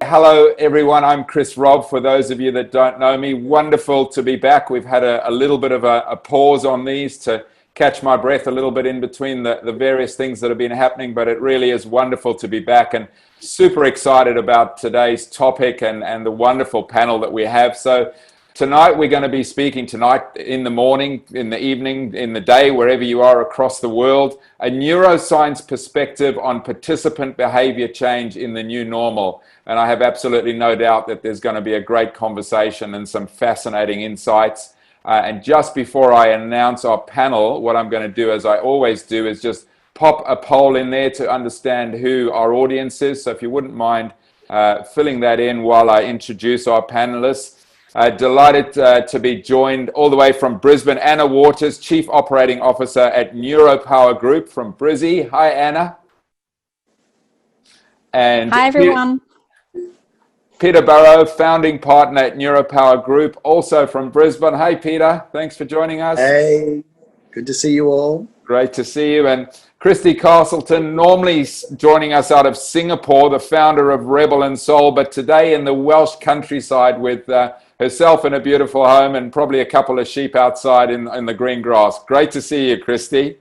hello everyone. I'm Robb. For those of you that don't know me, wonderful to be back. We've had a little bit of a pause on these to catch my breath a little bit in between the various things that have been happening, but it really is wonderful to be back and super excited about today's topic and the wonderful panel that we have. So tonight we're going to be speaking in the morning, in the evening, in the day, wherever you are across the world, a neuroscience perspective on participant behavior change in the new normal. And I have absolutely no doubt that there's going to be a great conversation and some fascinating insights. And just before I announce our panel, what I'm going to do, as I always do, is just pop a poll in there to understand who our audience is. So if you wouldn't mind filling that in while I introduce our panelists. Delighted to be joined all the way from Brisbane, Anna Waters, Chief Operating Officer at NeuroPower Group from Brizzy. Hi, Anna. And hi, everyone. Peter Burow, Founding Partner at NeuroPower Group, also from Brisbane. Hi, Peter. Thanks for joining us. Hey, good to see you all. Great to see you. And Kristy Castleton, normally joining us out of Singapore, the founder of Rebel and Soul, but today in the Welsh countryside with herself in a beautiful home and probably a couple of sheep outside in the green grass. Great to see you, Kristy.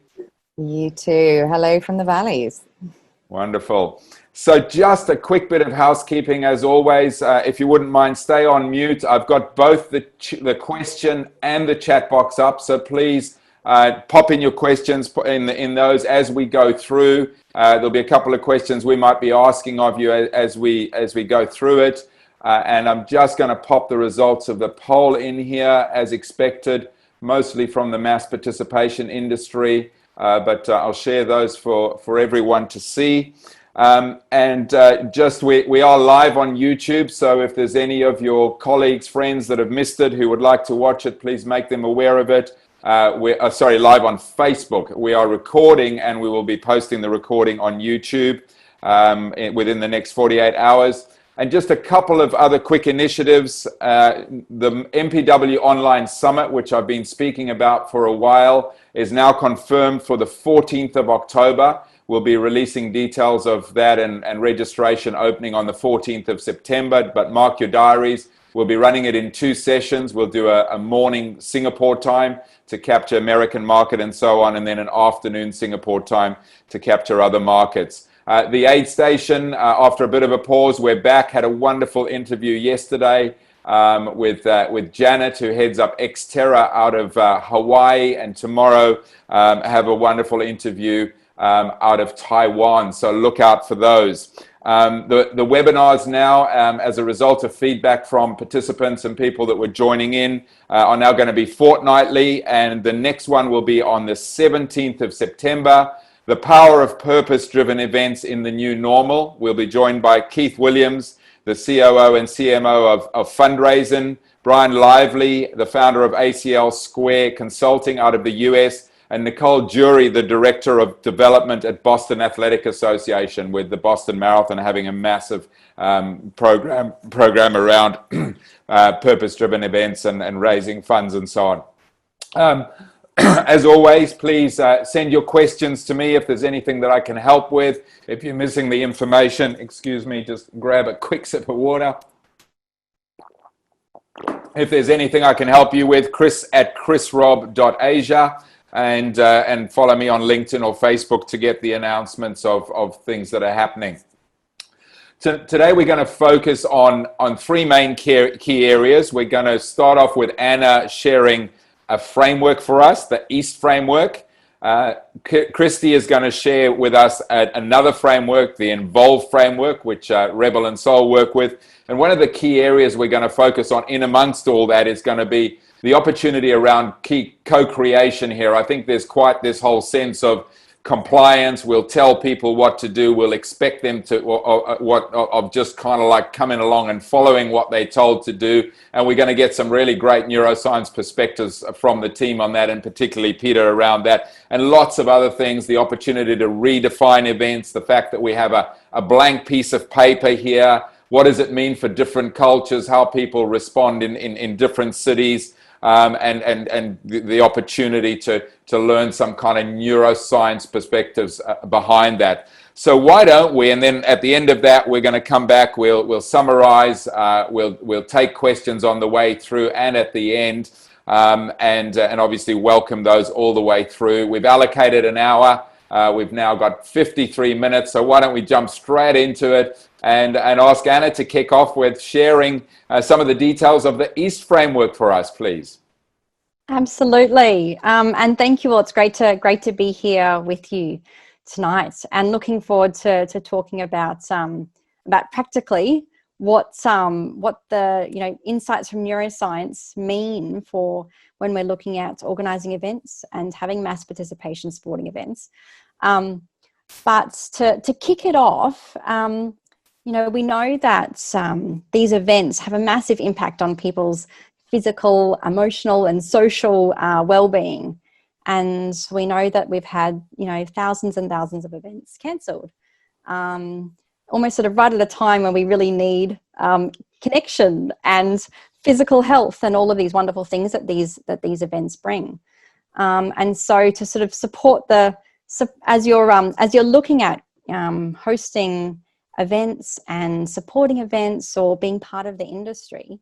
You too. Hello from the valleys. Wonderful. So just a quick bit of housekeeping as always. If you wouldn't mind, stay on mute. I've got both the question and the chat box up, so please pop in your questions in those as we go through. There'll be a couple of questions we might be asking of you as we go through it. And I'm just going to pop the results of the poll in here as expected, mostly from the mass participation industry, but I'll share those for everyone to see. We are live on YouTube, so if there's any of your colleagues, friends that have missed it who would like to watch it, please make them aware of it. Live on Facebook. We are recording and we will be posting the recording on YouTube within the next 48 hours. And just a couple of other quick initiatives. The MPW Online Summit, which I've been speaking about for a while, is now confirmed for the 14th of October. We'll be releasing details of that and registration opening on the 14th of September, but mark your diaries. We'll be running it in 2 sessions. We'll do a morning Singapore time to capture American market and so on, and then an afternoon Singapore time to capture other markets. The aid station, after a bit of a pause, we're back. Had a wonderful interview yesterday with Janet, who heads up Xterra out of Hawaii, and tomorrow have a wonderful interview out of Taiwan. So look out for those. The webinars now, as a result of feedback from participants and people that were joining in, are now going to be fortnightly, and the next one will be on the 17th of September. The power of purpose-driven events in the new normal. We'll be joined by Keith Williams, the COO and CMO of Fundraising, Brian Lively, the founder of ACL Square Consulting out of the US, and Nicole Jury, the Director of Development at Boston Athletic Association, with the Boston Marathon having a massive program around purpose-driven events and raising funds and so on. As always, please send your questions to me if there's anything that I can help with. If you're missing the information, excuse me, just grab a quick sip of water. If there's anything I can help you with, chris@chrisrob.asia, and follow me on LinkedIn or Facebook to get the announcements of things that are happening. Today we're going to focus on 3 main key areas. We're going to start off with Anna sharing a framework for us, the EAST framework. Kristy is going to share with us another framework, the Involve framework, which Rebel and Soul work with. And one of the key areas we're going to focus on in amongst all that is going to be the opportunity around key co-creation here. I think there's quite this whole sense of compliance. We'll tell people what to do. We'll expect them to, of just kind of like coming along and following what they're told to do. And we're going to get some really great neuroscience perspectives from the team on that, and particularly Peter around that, and lots of other things. The opportunity to redefine events, the fact that we have a blank piece of paper here. What does it mean for different cultures, how people respond in different cities? and the opportunity to learn some kind of neuroscience perspectives behind that. So why don't we, and then at the end of that, we're going to come back, we'll summarize, we'll take questions on the way through and at the end, and obviously welcome those all the way through. We've allocated an hour. We've now got 53 minutes, so why don't we jump straight into it and ask Anna to kick off with sharing some of the details of the EAST framework for us, please. Absolutely, and thank you all. It's great to be here with you tonight, and looking forward to talking about practically what the insights from neuroscience mean for when we're looking at organising events and having mass participation sporting events. But to kick it off, we know that these events have a massive impact on people's physical, emotional, and social well-being. And we know that we've had, thousands and thousands of events cancelled, almost sort of right at a time when we really need connection and physical health and all of these wonderful things that these events bring. And so to sort of support as you're looking at hosting events and supporting events or being part of the industry,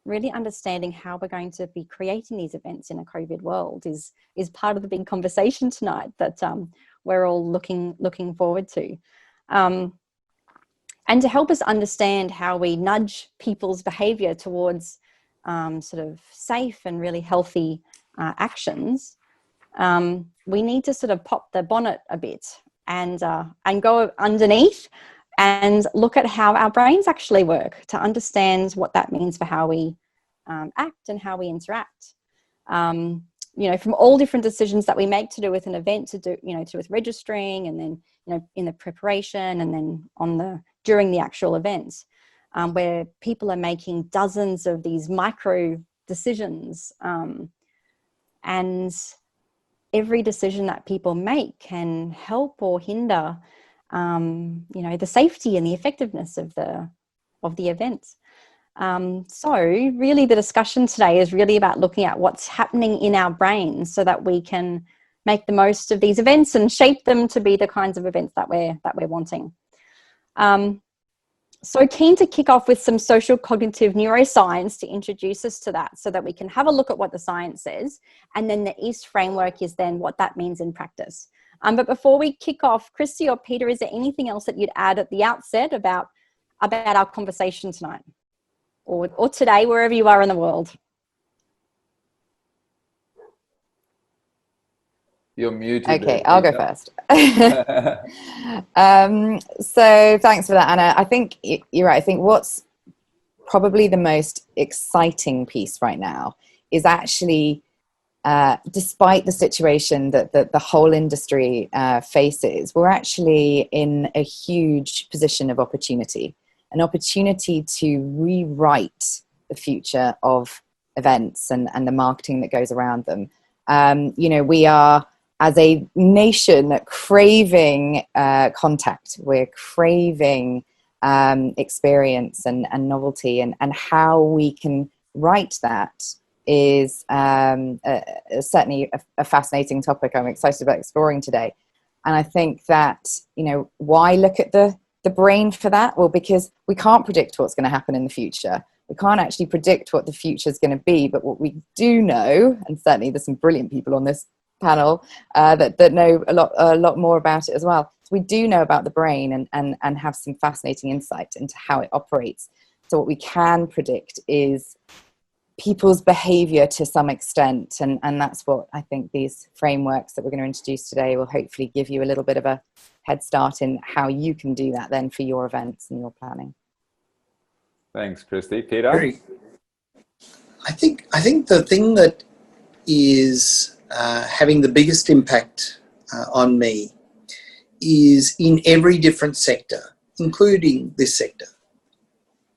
really understanding how we're going to be creating these events in a COVID world is part of the big conversation tonight that we're all looking forward to. And to help us understand how we nudge people's behaviour towards sort of safe and really healthy actions, we need to sort of pop the bonnet a bit and go underneath and look at how our brains actually work to understand what that means for how we act and how we interact. From all different decisions that we make to do with an event, to do with registering, and then in the preparation, and then during the actual events, where people are making dozens of these micro decisions, and every decision that people make can help or hinder the safety and the effectiveness of the event. So really the discussion today is really about looking at what's happening in our brains so that we can make the most of these events and shape them to be the kinds of events that we're wanting. So keen to kick off with some social cognitive neuroscience to introduce us to that so that we can have a look at what the science says, and then the EAST framework is then what that means in practice. But before we kick off, Kristy or Peter, is there anything else that you'd add at the outset about our conversation tonight or today, wherever you are in the world? You're muted. Okay, I'll go first. So thanks for that, Anna. I think you're right. I think what's probably the most exciting piece right now is actually, despite the situation that the whole industry faces, we're actually in a huge position of opportunity, an opportunity to rewrite the future of events and the marketing that goes around them. We are, as a nation, craving contact. We're craving experience and novelty, and how we can write that is certainly a fascinating topic I'm excited about exploring today. And I think that, why look at the brain for that? Well, because we can't predict what's going to happen in the future. We can't actually predict what the future is going to be, but what we do know, and certainly there's some brilliant people on this panel that know a lot more about it as well. So we do know about the brain and have some fascinating insight into how it operates. So what we can predict is people's behavior to some extent, and that's what I think these frameworks that we're going to introduce today will hopefully give you a little bit of a head start in how you can do that then for your events and your planning. Thanks, Kristy. Peter? I think the thing that is having the biggest impact on me is in every different sector, including this sector.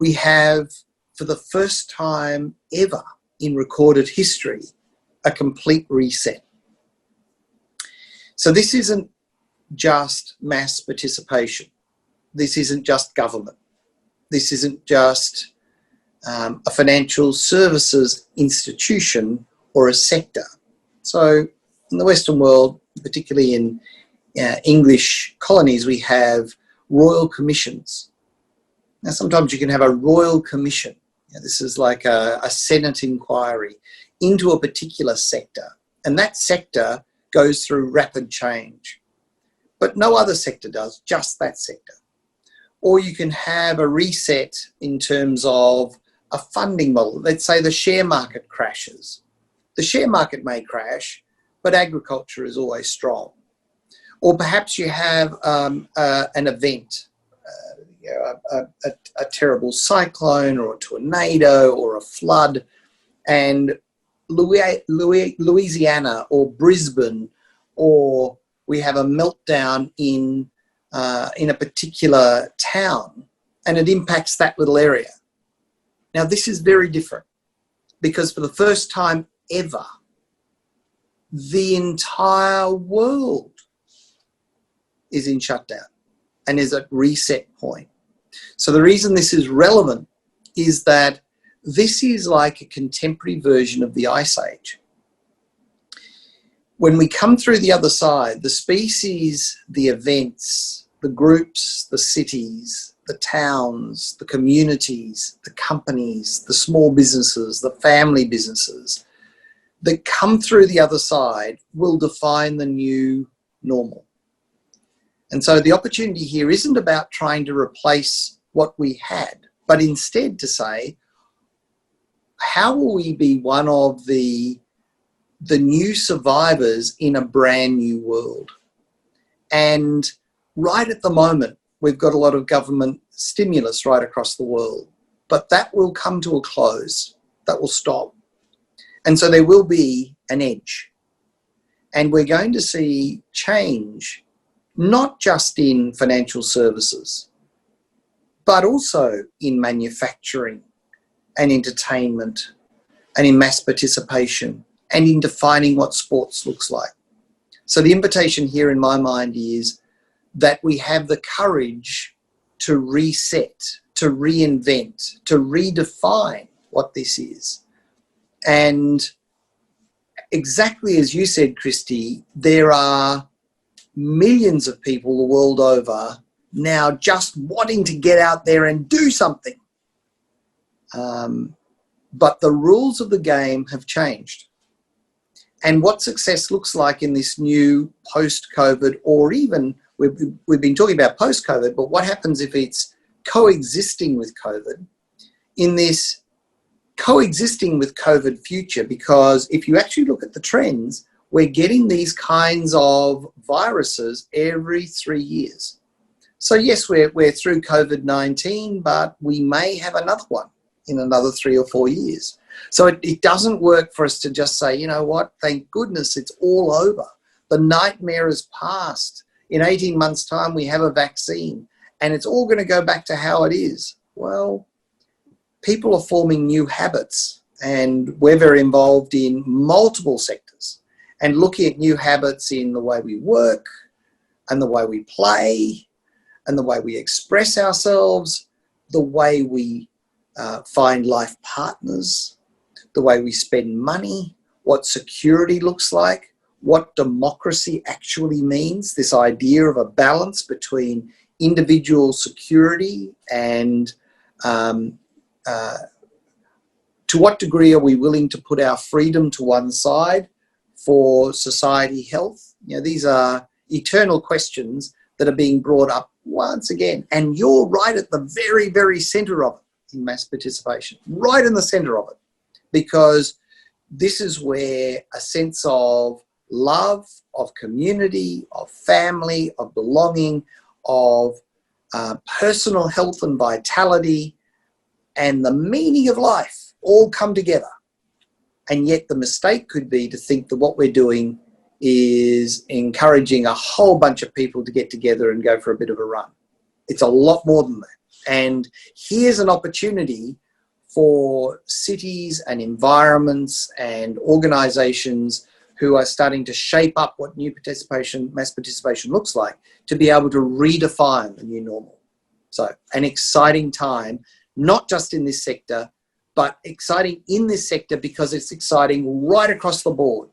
We have, for the first time ever in recorded history, a complete reset. So this isn't just mass participation. This isn't just government. This isn't just a financial services institution or a sector. So in the Western world, particularly in English colonies, we have royal commissions. Now, sometimes you can have a royal commission. This is like a Senate inquiry into a particular sector, and that sector goes through rapid change. But no other sector does, just that sector. Or you can have a reset in terms of a funding model. Let's say the share market crashes. The share market may crash, but agriculture is always strong. Or perhaps you have an event, a terrible cyclone or a tornado or a flood, and Louisiana or Brisbane, or we have a meltdown in a particular town, and it impacts that little area. Now, this is very different, because for the first time ever, the entire world is in shutdown and is at reset point. So the reason this is relevant is that this is like a contemporary version of the Ice Age. When we come through the other side, the species, the events, the groups, the cities, the towns, the communities, the companies, the small businesses, the family businesses that come through the other side will define the new normal. And so the opportunity here isn't about trying to replace what we had, but instead to say, how will we be one of the new survivors in a brand new world? And right at the moment, we've got a lot of government stimulus right across the world, but that will come to a close. That will stop. And so there will be an edge. And we're going to see change, not just in financial services, but also in manufacturing and entertainment and in mass participation and in defining what sports looks like. So the invitation here in my mind is that we have the courage to reset, to reinvent, to redefine what this is. And exactly as you said, Kristy, there are millions of people the world over now just wanting to get out there and do something. But the rules of the game have changed. And what success looks like in this new post-COVID, or even, we've been talking about post-COVID, but what happens if it's coexisting with COVID, in this coexisting with COVID future? Because if you actually look at the trends, we're getting these kinds of viruses every 3 years. So yes, we're through COVID-19, but we may have another one in another 3 or 4 years. So it doesn't work for us to just say, you know what, thank goodness it's all over. The nightmare is past. In 18 months' time, we have a vaccine and it's all going to go back to how it is. Well, people are forming new habits, and we're very involved in multiple sectors and looking at new habits in the way we work and the way we play and the way we express ourselves, the way we find life partners, the way we spend money, what security looks like, what democracy actually means, this idea of a balance between individual security and to what degree are we willing to put our freedom to one side for society health? You know, these are eternal questions that are being brought up once again. And you're right at the very, very center of it in mass participation, right in the center of it, because this is where a sense of love, of community, of family, of belonging, of personal health and vitality, and the meaning of life all come together. And yet the mistake could be to think that what we're doing is encouraging a whole bunch of people to get together and go for a bit of a run. It's a lot more than that. And here's an opportunity for cities and environments and organizations who are starting to shape up what new participation, mass participation looks like, to be able to redefine the new normal. So an exciting time, not just in this sector, but exciting in this sector because it's exciting right across the board.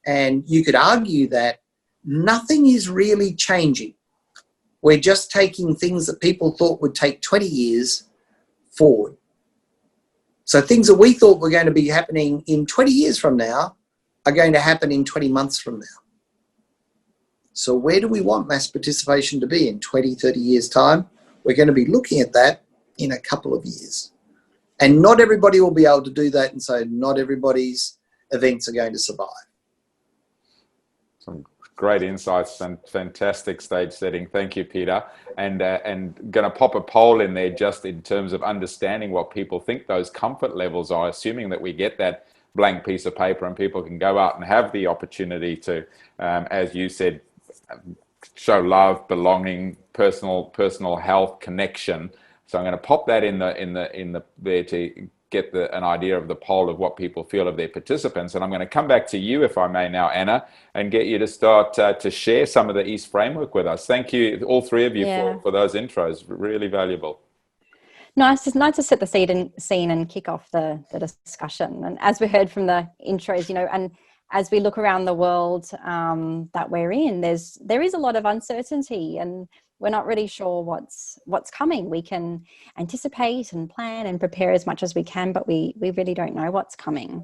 And you could argue that nothing is really changing. We're just taking things that people thought would take 20 years forward. So things that we thought were going to be happening in 20 years from now are going to happen in 20 months from now. So where do we want mass participation to be in 20, 30 years' time? We're going to be looking at that in a couple of years. And not everybody will be able to do that, and so not everybody's events are going to survive. Some great insights and fantastic stage setting. Thank you, Peter. And going to pop a poll in there just in terms of understanding what people think those comfort levels are, assuming that we get that blank piece of paper and people can go out and have the opportunity to, as you said, show love, belonging, personal health, connection. So I'm going to pop that in the there to get an idea of the poll of what people feel of their participants. And I'm going to come back to you, if I may now, Anna, and get you to start to share some of the East framework with us. Thank you, all three of you, for those intros. Really valuable. Nice to set the scene and kick off the discussion. And as we heard from the intros, and as we look around the world that we're in, there is a lot of uncertainty, and we're not really sure what's coming. We can anticipate and plan and prepare as much as we can, but we really don't know what's coming.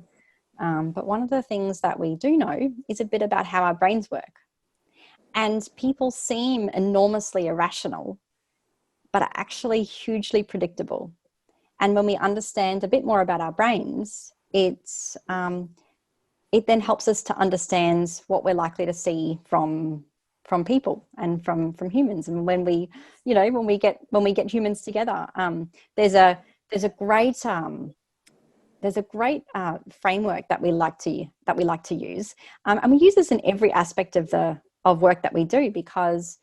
But one of the things that we do know is a bit about how our brains work. And people seem enormously irrational, but are actually hugely predictable. And when we understand a bit more about our brains, it then helps us to understand what we're likely to see from people and from humans. And when we get humans together, there's a great framework that we like to use, and we use this in every aspect of work that we do, because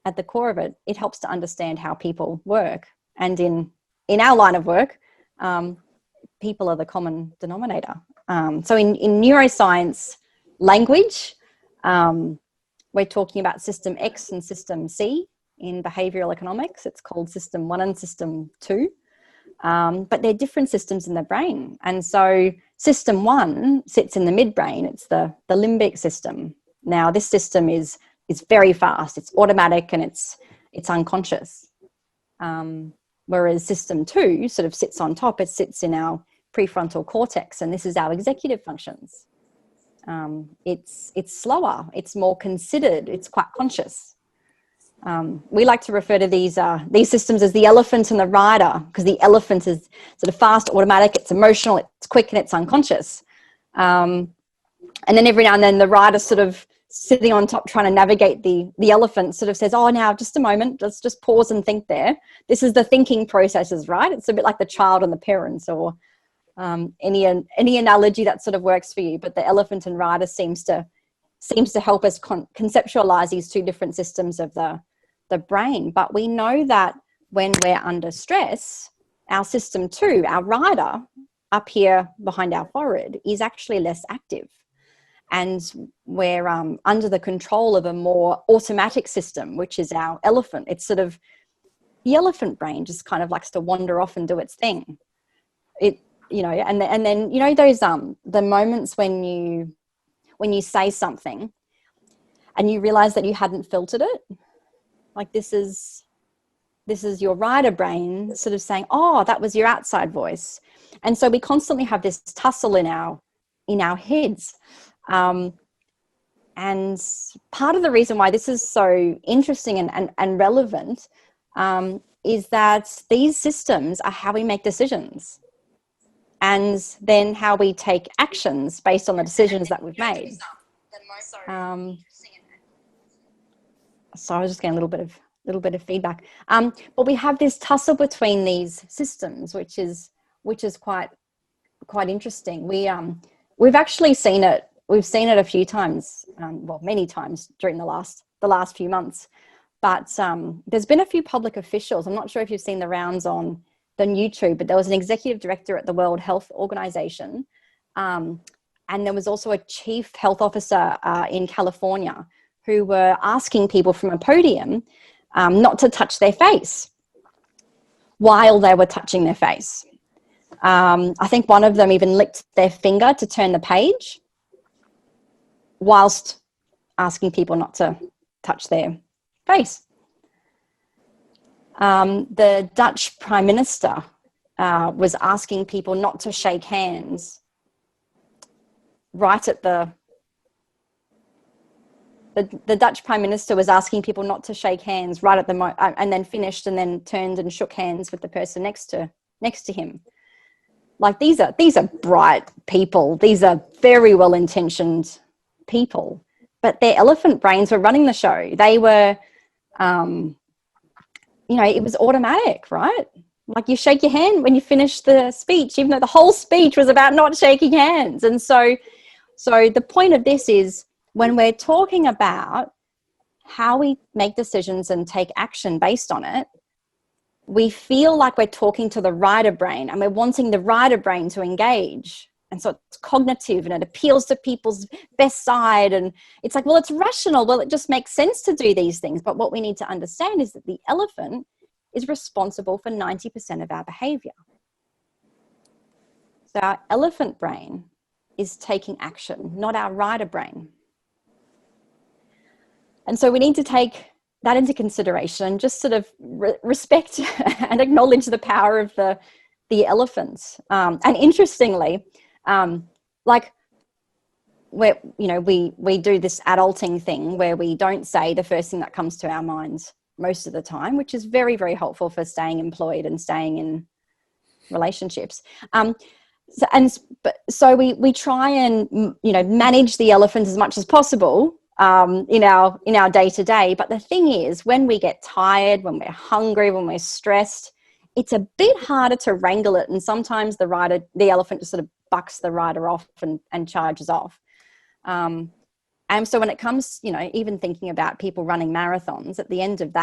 at the core of it, it helps to understand how people work. And in our line of work, people are the common denominator. So in neuroscience language, we're talking about system X and system C. In behavioral economics, it's called system 1 and system 2. But they're different systems in the brain. And so system 1 sits in the midbrain. It's the limbic system. Now, this system is very fast. It's automatic and it's unconscious. Whereas system 2 sort of sits on top. It sits in our prefrontal cortex, and this is our executive functions. It's slower, it's more considered, it's quite conscious. We like to refer to these systems as the elephant and the rider, because the elephant is sort of fast, automatic, it's emotional, it's quick, and it's unconscious. And then every now and then the rider sort of sitting on top trying to navigate the elephant sort of says, oh, now just a moment, let's just pause and think there. This is the thinking processes, right? It's a bit like the child and the parents, or any analogy that sort of works for you. But the elephant and rider seems to help us conceptualize these two different systems of the brain. But we know that when we're under stress, our system 2, our rider up here behind our forehead, is actually less active. And we're under the control of a more automatic system, which is our elephant. It's sort of, the elephant brain just kind of likes to wander off and do its thing. And then those the moments when you say something and you realize that you hadn't filtered it, like this is your rider brain sort of saying, oh, that was your outside voice. And so we constantly have this tussle in our heads. And part of the reason why this is so interesting and relevant is that these systems are how we make decisions, and then how we take actions based on the decisions that we've made. So I was just getting a little bit of feedback. But we have this tussle between these systems, which is quite interesting. We've actually seen it. We've seen it a few times, many times during the last few months. But there's been a few public officials. I'm not sure if you've seen the rounds on YouTube, but there was an executive director at the World Health Organization, and there was also a chief health officer in California who were asking people from a podium not to touch their face while they were touching their face. I think one of them even licked their finger to turn the page whilst asking people not to touch their face. The Dutch Prime Minister was asking people not to shake hands right at the Dutch Prime Minister was asking people not to shake hands right at the and then finished and then turned and shook hands with the person next to him. Like these are bright people. These are very well-intentioned people, but their elephant brains were running the show. They were, it was automatic, right? Like you shake your hand when you finish the speech, even though the whole speech was about not shaking hands. And so the point of this is when we're talking about how we make decisions and take action based on it, we feel like we're talking to the writer brain and we're wanting the writer brain to engage. And so it's cognitive and it appeals to people's best side. And it's like, well, it's rational. Well, it just makes sense to do these things. But what we need to understand is that the elephant is responsible for 90% of our behavior. So our elephant brain is taking action, not our writer brain. And so we need to take that into consideration and just sort of respect and acknowledge the power of the elephants. And interestingly, like we do this adulting thing where we don't say the first thing that comes to our minds most of the time, which is very, very helpful for staying employed and staying in relationships. So we try and manage the elephant as much as possible in our day-to-day. But the thing is, when we get tired, when we're hungry, when we're stressed, it's a bit harder to wrangle it. And sometimes the elephant just sort of bucks the rider off and charges off. And so when it comes, even thinking about people running marathons, at the end of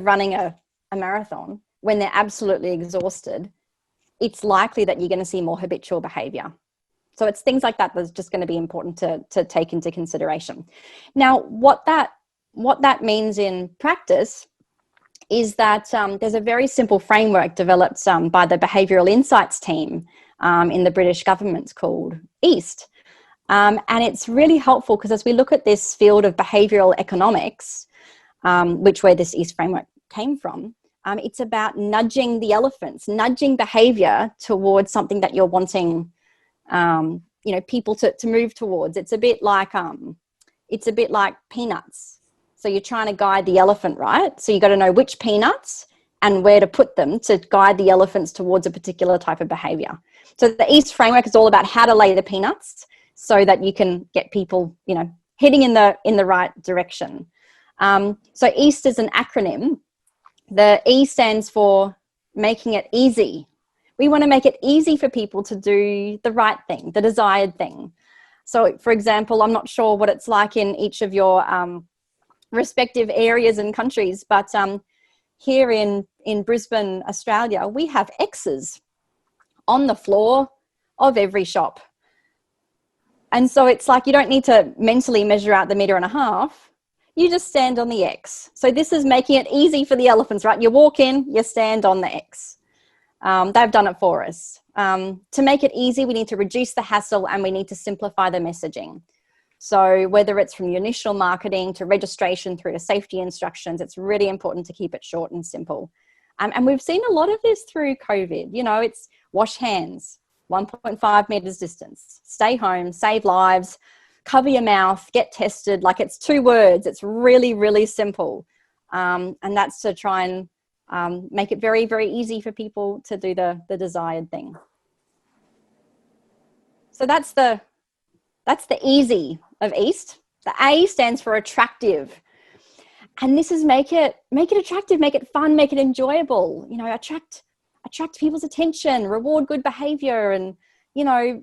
running a marathon, when they're absolutely exhausted, it's likely that you're going to see more habitual behavior. So it's things like that that's just going to be important to take into consideration. Now, what that means in practice is that there's a very simple framework developed by the Behavioural Insights team in the British government called EAST. And it's really helpful because as we look at this field of behavioural economics, where this EAST framework came from, it's about nudging the elephants, nudging behaviour towards something that you're wanting people to move towards. It's a bit like peanuts. So you're trying to guide the elephant, right? So you got to know which peanuts and where to put them to guide the elephants towards a particular type of behavior. So the EAST framework is all about how to lay the peanuts so that you can get people, heading in the right direction. So EAST is an acronym. The E stands for making it easy. We want to make it easy for people to do the right thing, the desired thing. So, for example, I'm not sure what it's like in each of your respective areas and countries, but here in Brisbane, Australia, we have X's on the floor of every shop. And so it's like you don't need to mentally measure out the 1.5 meters. You just stand on the X. So this is making it easy for the elephants, right? You walk in, you stand on the X. They've done it for us. To make it easy, we need to reduce the hassle and we need to simplify the messaging. So whether it's from your initial marketing to registration through to safety instructions, it's really important to keep it short and simple. And we've seen a lot of this through COVID. It's wash hands, 1.5 meters distance, stay home, save lives, cover your mouth, get tested. Like it's 2 words. It's really, really simple. And that's to try and make it very, very easy for people to do the desired thing. So that's the easy of EAST. The A stands for attractive. And this is make it attractive, make it fun, make it enjoyable, attract people's attention, reward good behavior. And,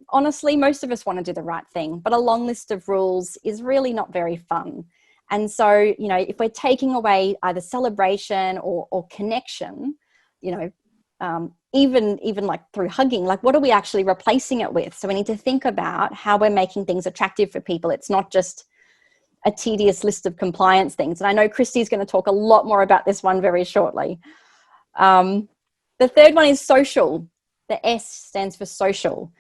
honestly, most of us want to do the right thing, but a long list of rules is really not very fun. And so, if we're taking away either celebration or connection, even like through hugging, like what are we actually replacing it with? So we need to think about how we're making things attractive for people. It's not just a tedious list of compliance things. And I know Kristy's going to talk a lot more about this one very shortly. The third one is social. The S stands for social.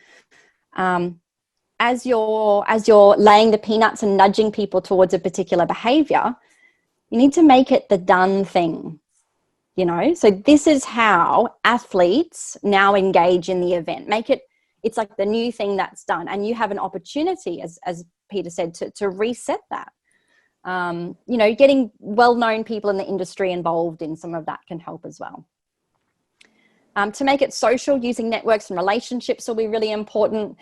As you're laying the peanuts and nudging people towards a particular behavior, you need to make it the done thing, you know? So this is how athletes now engage in the event. It's like the new thing that's done. And you have an opportunity, as Peter said, to reset that. You know, getting well-known people in the industry involved in some of that can help as well. To make it social, using networks and relationships will be really important.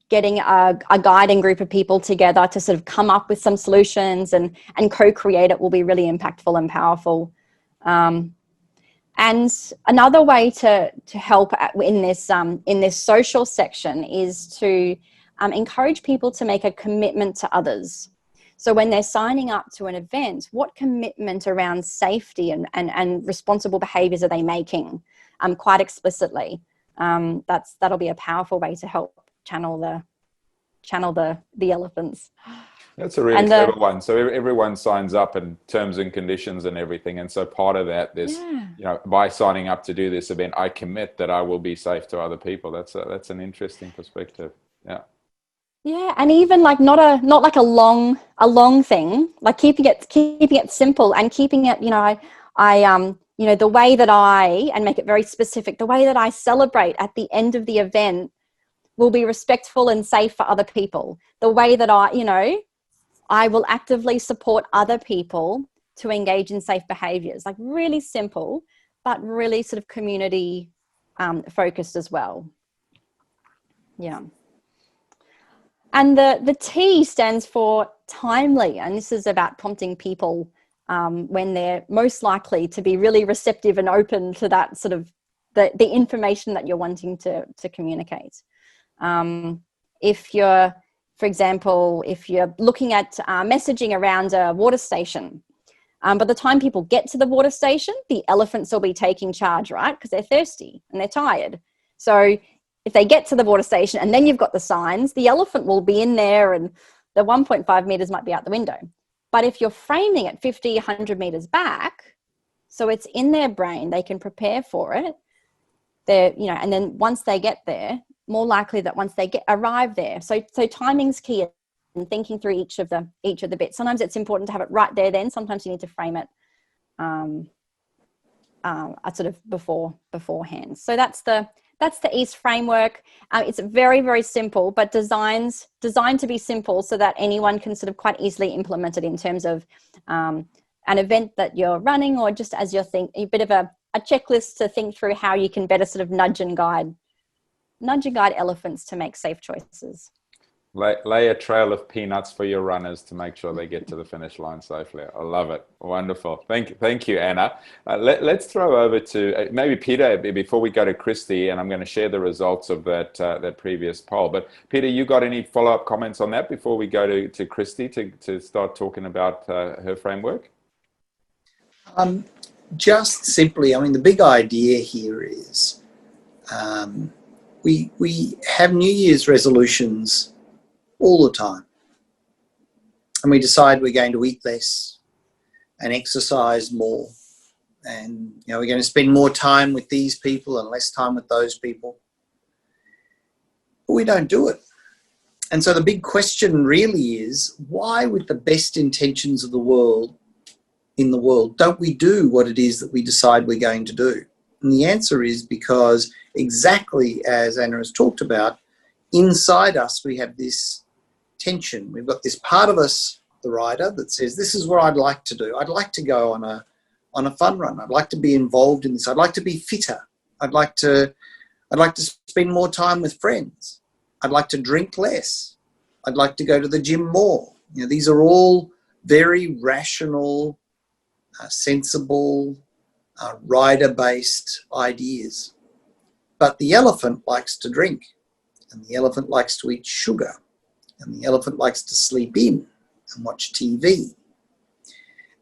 Getting a guiding group of people together to sort of come up with some solutions and co-create it will be really impactful and powerful. And another way to help in this social section is to encourage people to make a commitment to others. So when they're signing up to an event, what commitment around safety and responsible behaviours are they making? Quite explicitly. That'll be a powerful way to help channel the elephants. That's a really clever one. So everyone signs up and terms and conditions and everything. And so part of that, there's, you know, by signing up to do this event, I commit that I will be safe to other people. That's an interesting perspective. Yeah. Yeah, and even like not like a long thing, like keeping it simple and keeping it, you know, you know, the way that and make it very specific, the way that I celebrate at the end of the event will be respectful and safe for other people. The way that I will actively support other people to engage in safe behaviors, like really simple, but really sort of community focused as well. Yeah. And the T stands for timely, and this is about prompting people when they're most likely to be really receptive and open to that sort of the information that you're wanting to communicate. If you're, for example, if you're looking at messaging around a water station, by the time people get to the water station, the elephants will be taking charge, right? Because they're thirsty and they're tired. So if they get to the water station and then you've got the signs, the elephant will be in there and the 1.5 meters might be out the window. But if you're framing it 50, 100 meters back, so it's in their brain, they can prepare for it. And then once they get there, more likely that once they arrive there. So timing's key and thinking through each of the bits. Sometimes it's important to have it right there then. Sometimes you need to frame it sort of beforehand. So that's the EAST framework. It's very, very simple, but designed to be simple so that anyone can sort of quite easily implement it in terms of an event that you're running, or just as you're a bit of a checklist to think through how you can better sort of nudge and guide elephants to make safe choices. Lay a trail of peanuts for your runners to make sure they get to the finish line safely. I love it. Wonderful. Thank you, Anna. Let's throw over to maybe Peter before we go to Kristy, and I'm going to share the results of that previous poll. But Peter, you got any follow-up comments on that before we go to Kristy to start talking about her framework? Just simply, I mean, the big idea here is we have New Year's resolutions all the time, and we decide we're going to eat less and exercise more, and we're going to spend more time with these people and less time with those people, but we don't do it. And so the big question really is, why, with the best intentions of the world don't we do what it is that we decide we're going to do? And the answer is because, exactly as Anna has talked about, inside us we have this tension. We've got this part of us, the rider, that says, this is what I'd like to do. I'd like to go on a fun run. I'd like to be involved in this. I'd like to be fitter. I'd like to spend more time with friends. I'd like to drink less. I'd like to go to the gym more. These are all very rational, sensible, rider-based ideas. But the elephant likes to drink, and the elephant likes to eat sugar, and the elephant likes to sleep in and watch TV.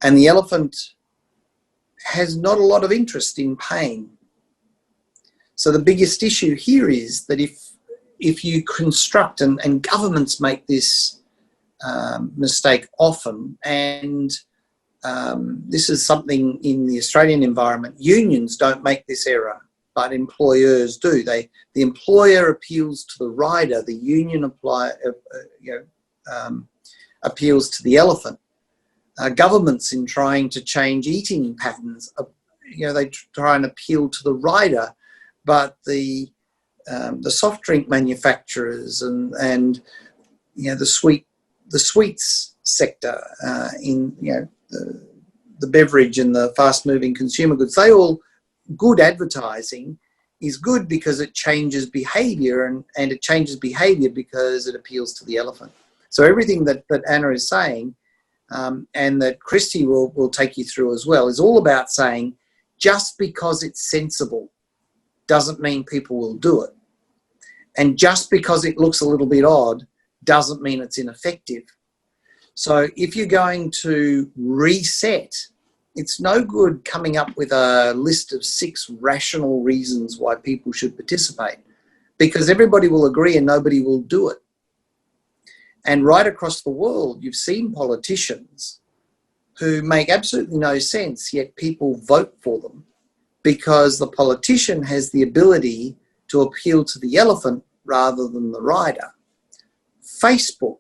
And the elephant has not a lot of interest in pain. So the biggest issue here is that if you construct, and governments make this mistake often, and this is something in the Australian environment. Unions don't make this error, but employers do. The employer appeals to the rider. The union appeals to the elephant. Governments, in trying to change eating patterns, they try and appeal to the rider, but the soft drink manufacturers and the sweets sector in the beverage and the fast-moving consumer goods, they all, good advertising is good because it changes behaviour, and it changes behaviour because it appeals to the elephant. So everything that Anna is saying, and that Kristy will take you through as well, is all about saying just because it's sensible doesn't mean people will do it. And just because it looks a little bit odd doesn't mean it's ineffective. So if you're going to reset, it's no good coming up with a list of 6 rational reasons why people should participate, because everybody will agree and nobody will do it. And right across the world, you've seen politicians who make absolutely no sense, yet people vote for them because the politician has the ability to appeal to the elephant rather than the rider. Facebook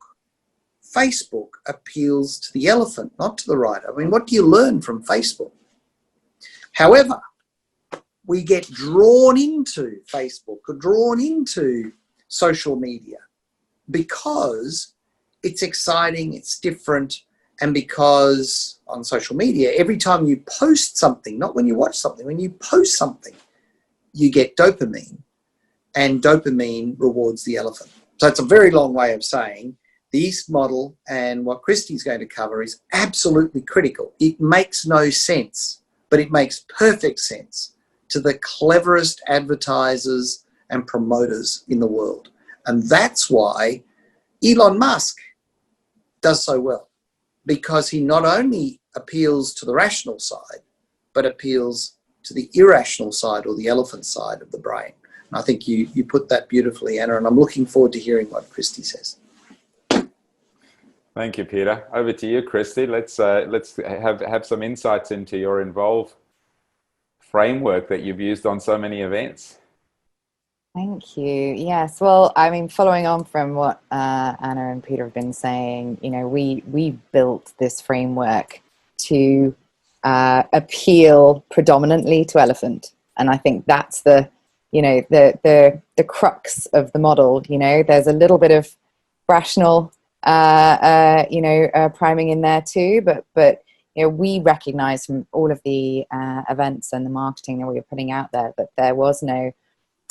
appeals to the elephant, not to the rider. I mean, what do you learn from Facebook? However, we get drawn into Facebook or drawn into social media because it's exciting, it's different, and because on social media, every time you post something, not when you watch something, when you post something, you get dopamine, and dopamine rewards the elephant. So it's a very long way of saying the East model and what Kristy's going to cover is absolutely critical. It makes no sense, but it makes perfect sense to the cleverest advertisers and promoters in the world. And that's why Elon Musk does so well, because he not only appeals to the rational side, but appeals to the irrational side, or the elephant side of the brain. And I think you put that beautifully, Anna, and I'm looking forward to hearing what Kristy says. Thank you, Peter. Over to you, Kristy. Let's have some insights into your Involve framework that you've used on so many events. Thank you. Yes. Well, I mean, following on from what Anna and Peter have been saying, we built this framework to appeal predominantly to elephant, and I think that's the crux of the model. There's a little bit of rational priming in there too, but we recognize from all of the events and the marketing that we were putting out there that there was no,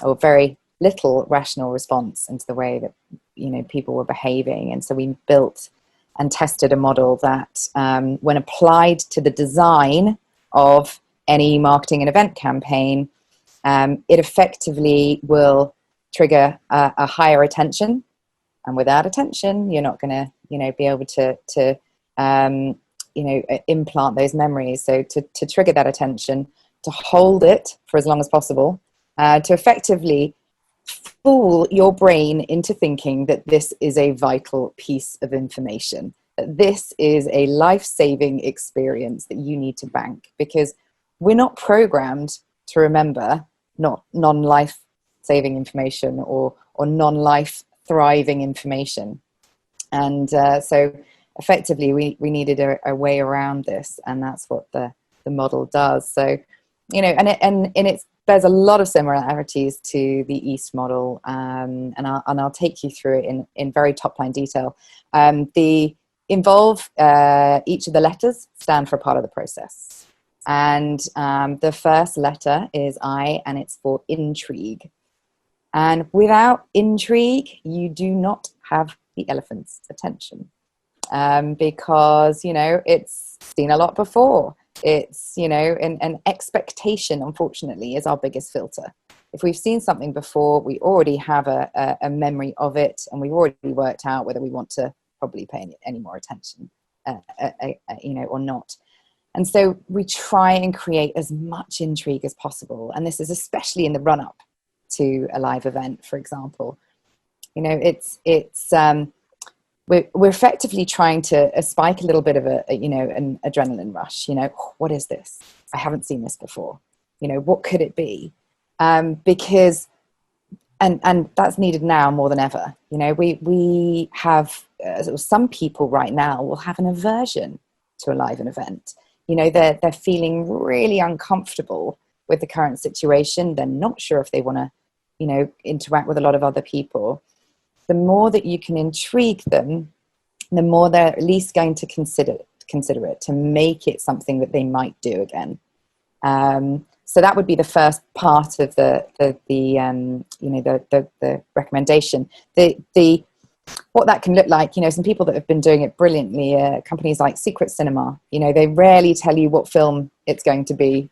or very little, rational response into the way that people were behaving. And so we built and tested a model that when applied to the design of any marketing and event campaign, it effectively will trigger a higher attention. And without attention, you're not going to, be able to implant those memories. So to trigger that attention, to hold it for as long as possible, to effectively fool your brain into thinking that this is a vital piece of information, that this is a life-saving experience that you need to bank, because we're not programmed to remember not non-life-saving information or non-life thriving information. And so effectively we needed a way around this, and that's what the model does. So there's a lot of similarities to the East model, and I'll take you through it in very top line detail. The Involve, each of the letters stand for a part of the process, and the first letter is I, and it's for intrigue. And without intrigue, you do not have the elephant's attention, because, it's seen a lot before. It's, an expectation, unfortunately, is our biggest filter. If we've seen something before, we already have a memory of it, and we've already worked out whether we want to probably pay any more attention, or not. And so we try and create as much intrigue as possible. And this is especially in the run-up to a live event, for example. we're effectively trying to spike a little bit of an adrenaline rush. What is this? I haven't seen this before. What could it be? Because and that's needed now more than ever. We have some people right now will have an aversion to a live event. They're feeling really uncomfortable with the current situation. They're not sure if they want to, interact with a lot of other people. The more that you can intrigue them, the more they're at least going to consider it, to make it something that they might do again. So that would be the first part of the recommendation. What that can look like, some people that have been doing it brilliantly, companies like Secret Cinema, they rarely tell you what film it's going to be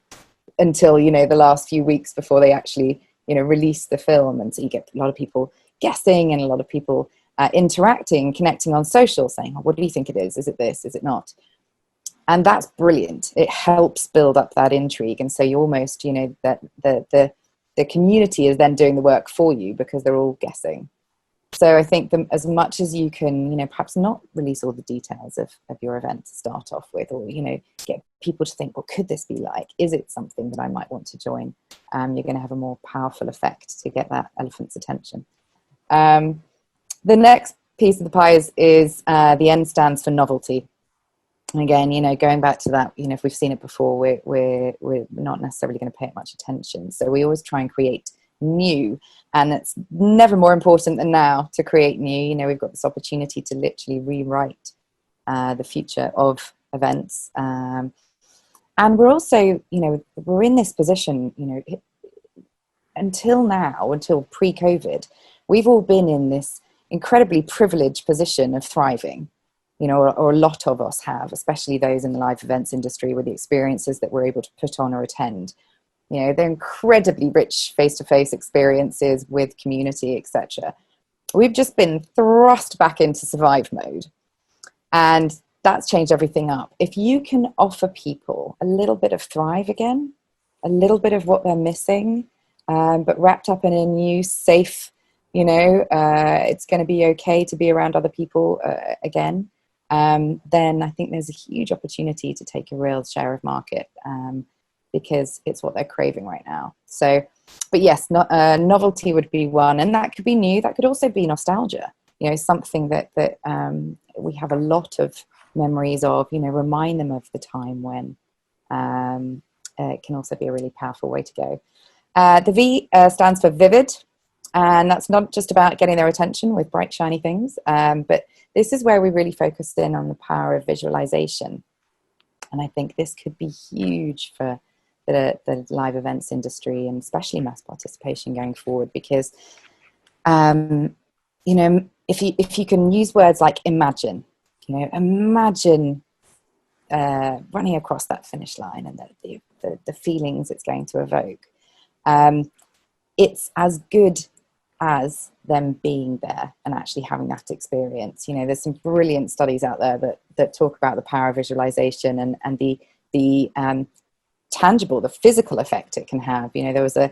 until, the last few weeks before they actually, release the film. And so you get a lot of people guessing and a lot of people interacting, connecting on social, saying, oh, what do you think it is? Is it this? Is it not? And that's brilliant. It helps build up that intrigue. And so you almost, that the community is then doing the work for you because they're all guessing. So I think as much as you can, perhaps not release all the details of your event to start off with, or, get people to think, what could this be like? Is it something that I might want to join? You're going to have a more powerful effect to get that elephant's attention. The next piece of the pie is the N stands for novelty. And again, going back to that, if we've seen it before, we're not necessarily going to pay it much attention. So we always try and create new, and it's never more important than now to create new. We've got this opportunity to literally rewrite the future of events, and we're also, we're in this position, until now, until pre-COVID, we've all been in this incredibly privileged position of thriving, or a lot of us have, especially those in the live events industry, with the experiences that we're able to put on or attend. They're incredibly rich face-to-face experiences with community, etc. We've just been thrust back into survive mode, and that's changed everything up. If you can offer people a little bit of thrive again, a little bit of what they're missing, but wrapped up in a new, safe, it's going to be okay to be around other people again, then I think there's a huge opportunity to take a real share of market. Because it's what they're craving right now. So, but yes, novelty would be one, and that could be new. That could also be nostalgia. Something that we have a lot of memories of. Remind them of the time when. It can also be a really powerful way to go. The V stands for vivid, and that's not just about getting their attention with bright, shiny things, but this is where we really focus in on the power of visualization. And I think this could be huge for the live events industry, and especially mass participation going forward, because if you can use words like imagine, imagine running across that finish line and the feelings it's going to evoke, it's as good as them being there and actually having that experience. There's some brilliant studies out there that talk about the power of visualization and the tangible, the physical effect it can have. There was a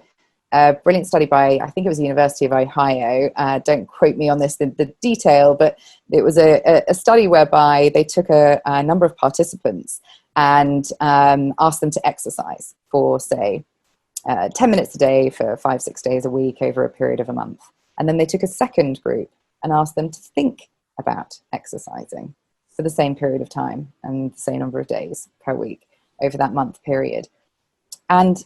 brilliant study by, I think it was the University of Ohio, don't quote me on this, the detail, but it was a study whereby they took a number of participants and asked them to exercise for, say, 10 minutes a day for 5-6 days a week over a period of a month. And then they took a second group and asked them to think about exercising for the same period of time and the same number of days per week over that month period. And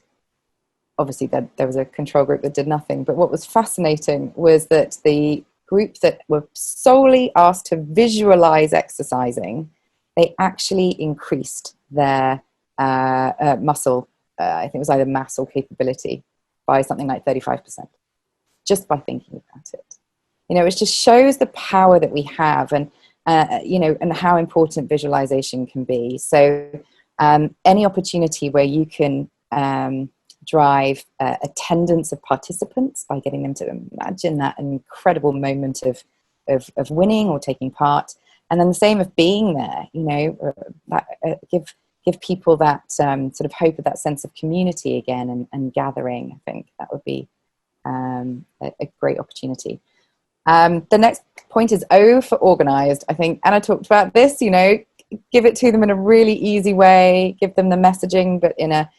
obviously there was a control group that did nothing. But what was fascinating was that the group that were solely asked to visualize exercising, they actually increased their muscle, I think it was either mass or capability, by something like 35%, just by thinking about it. It just shows the power that we have, and and how important visualization can be. So any opportunity where you can drive attendance of participants by getting them to imagine that incredible moment of winning or taking part, and then the same of being there, give people that sort of hope of that sense of community again and gathering. I think that would be a great opportunity. The next point is O for organized. I think Anna talked about this, you know, give it to them in a really easy way, give them the messaging, but in a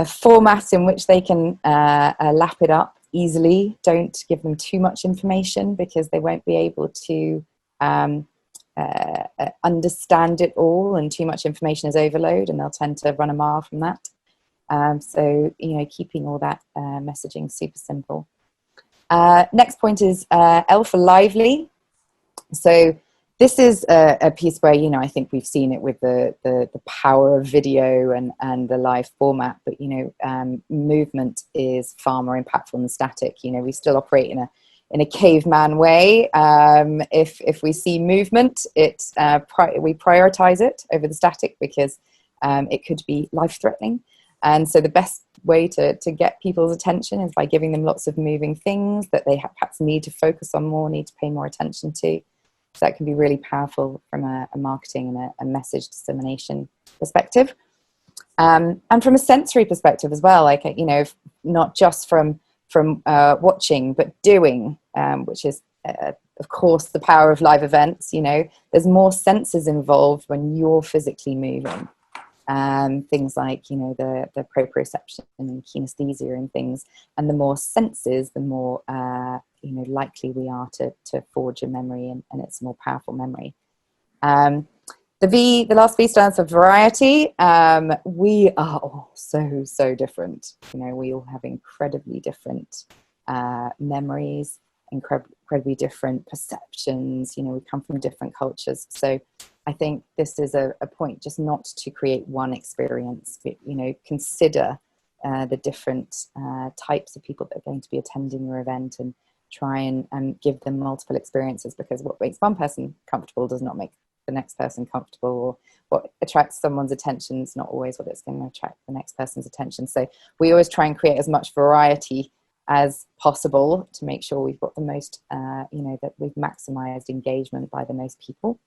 format in which they can lap it up easily. Don't give them too much information because they won't be able to understand it all, and too much information is overload and they'll tend to run a mile from that. So, you know, keeping all that messaging super simple. Next point is L for lively. So this is a piece where, you know, I think we've seen it with the power of video and the live format, but, you know, movement is far more impactful than static. You know, we still operate in a caveman way. If we see movement, we prioritize it over the static because it could be life-threatening. And so the best way to get people's attention is by giving them lots of moving things that they perhaps need to focus on more, need to pay more attention to. So that can be really powerful from a marketing and a message dissemination perspective. And from a sensory perspective as well, like, you know, not just from watching, but doing, which is, of course, the power of live events. You know, there's more senses involved when you're physically moving. Things like, you know, the proprioception and kinesthesia and things, and the more senses, the more you know, likely we are to forge a memory, and it's a more powerful memory. The last V stands for variety. We are all so different. You know, we all have incredibly different memories, incredibly different perceptions. You know, we come from different cultures. So I think this is a point, just not to create one experience, but, you know, consider the different types of people that are going to be attending your event, and try and give them multiple experiences, because what makes one person comfortable does not make the next person comfortable, or what attracts someone's attention is not always what it's going to attract the next person's attention. So we always try and create as much variety as possible to make sure we've got the most, you know, that we've maximized engagement by the most people.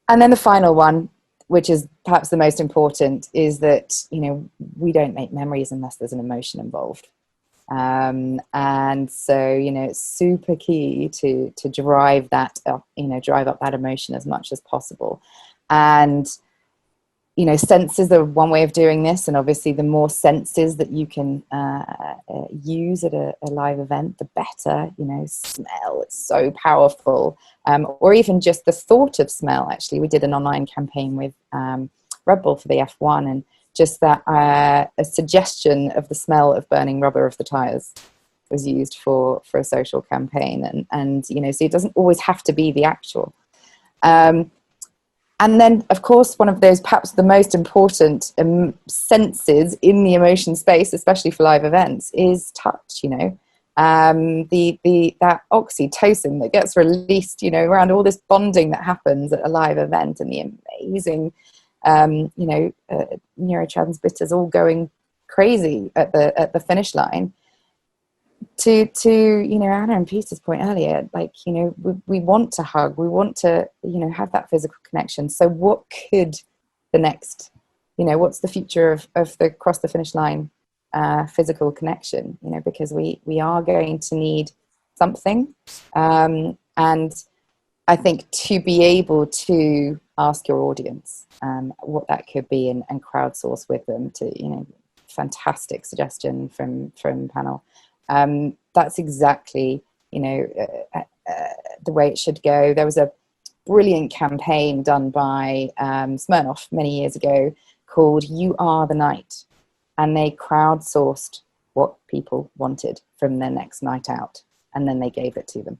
And then the final one, which is perhaps the most important, is that, you know, we don't make memories unless there's an emotion involved. And so, you know, it's super key to drive that up, you know, drive up that emotion as much as possible. And, you know, senses are one way of doing this. And obviously the more senses that you can use at a live event, the better. You know, smell, it's so powerful. Or even just the thought of smell. Actually, we did an online campaign with Robb for the F1, and just that a suggestion of the smell of burning rubber of the tires was used for a social campaign. And you know, so it doesn't always have to be the actual. And then, of course, one of those perhaps the most important senses in the emotion space, especially for live events, is touch. You know, that oxytocin that gets released, you know, around all this bonding that happens at a live event, and the amazing you know, neurotransmitters all going crazy at the finish line. To you know, Anna and Peter's point earlier, like, you know, we want to hug, we want to, you know, have that physical connection. So what could the next, you know, what's the future of the cross the finish line physical connection? You know, because we are going to need something, and I think to be able to ask your audience what that could be, and crowdsource with them to, you know, fantastic suggestion from panel. That's exactly, you know, the way it should go. There was a brilliant campaign done by Smirnoff many years ago called You Are the Night, and they crowdsourced what people wanted from their next night out, and then they gave it to them.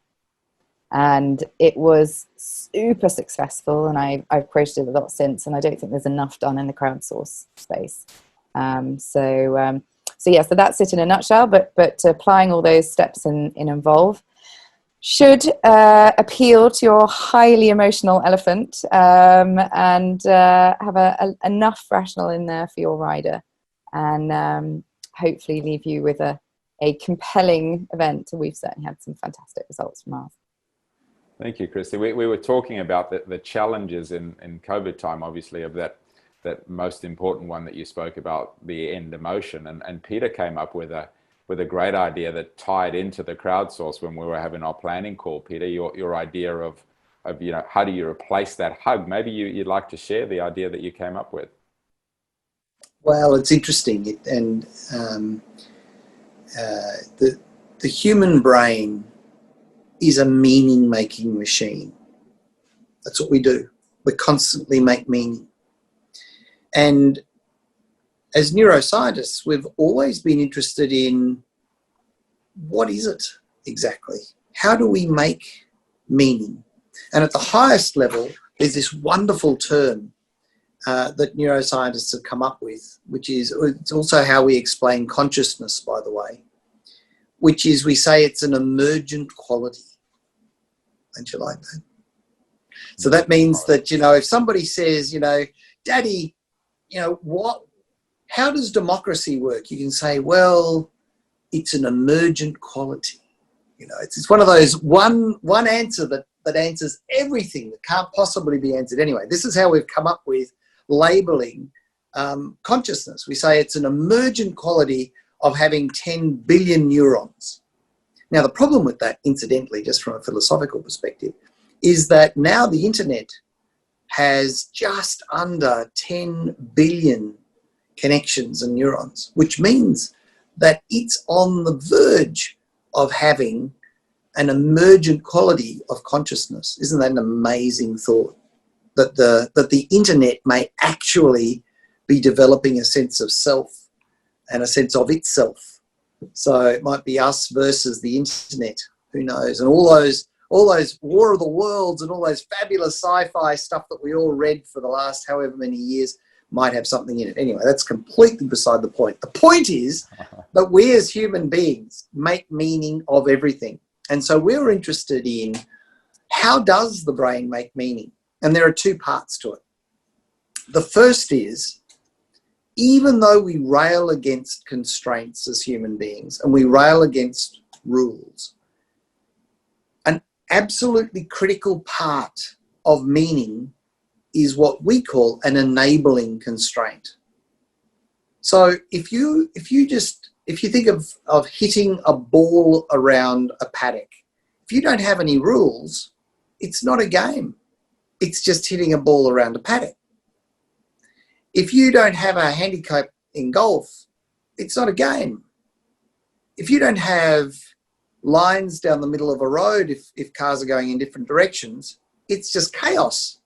And it was super successful, and I've created it a lot since, and I don't think there's enough done in the crowdsource space. So that's it in a nutshell, but applying all those steps in Involve should appeal to your highly emotional elephant, and have enough rational in there for your rider, and hopefully leave you with a compelling event. We've certainly had some fantastic results from ours. Thank you, Kristy. We were talking about the challenges in COVID time, obviously, of that most important one that you spoke about, the end emotion. And Peter came up with a a great idea that tied into the crowdsource when we were having our planning call, Peter. Your idea of how do you replace that hug? Maybe you'd like to share the idea that you came up with. Well, it's interesting, the human brain is a meaning-making machine. That's what we do. We constantly make meaning. And as neuroscientists, we've always been interested in what is it exactly? How do we make meaning? And at the highest level, there's this wonderful term that neuroscientists have come up with, which is, it's also how we explain consciousness, by the way, which is we say it's an emergent quality. Don't you like that? So that means that, if somebody says, Daddy, how does democracy work? You can say, well, it's an emergent quality. It's one of those one answer that answers everything that can't possibly be answered anyway. This is how we've come up with labeling consciousness. We say it's an emergent quality of having 10 billion neurons. Now, the problem with that, incidentally, just from a philosophical perspective, is that now the internet has just under 10 billion connections and neurons, which means that it's on the verge of having an emergent quality of consciousness. Isn't that an amazing thought? That the internet may actually be developing a sense of self and a sense of itself. So it might be us versus the internet, who knows? And all those War of the Worlds and all those fabulous sci-fi stuff that we all read for the last however many years might have something in it. Anyway, that's completely beside the point. The point is that we as human beings make meaning of everything. And so we're interested in, how does the brain make meaning? And there are two parts to it. The first is, even though we rail against constraints as human beings and we rail against rules, an absolutely critical part of meaning is what we call an enabling constraint. So if you think of hitting a ball around a paddock, if you don't have any rules, it's not a game. It's just hitting a ball around a paddock. If you don't have a handicap in golf, it's not a game. If you don't have lines down the middle of a road, if cars are going in different directions, it's just chaos,